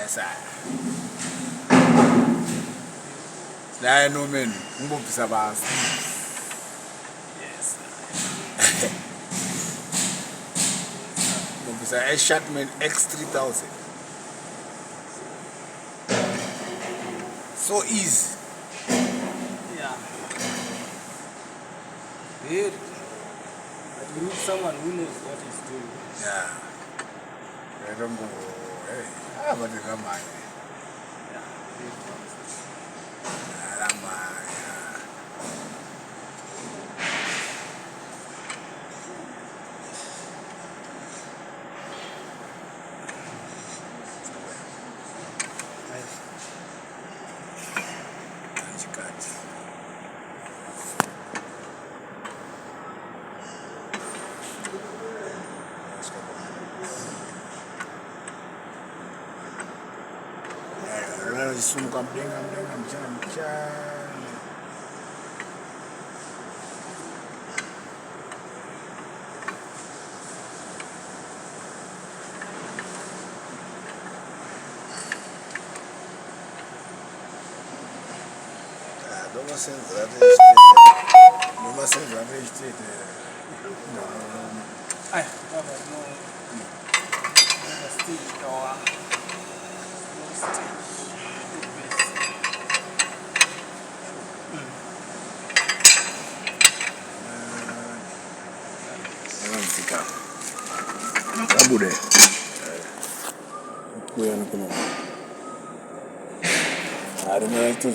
Yes, sir. I know men. Yes, sir. A Shatman X3000. So easy. Yeah. Good. But you need someone who knows what he's doing. Yeah. I don't go. Hey, but it's a man. Yeah. Noma senza registrate. No. Ai, vabbè, no. Stage or stage. Abude. Kuya na kuno. Ari na ito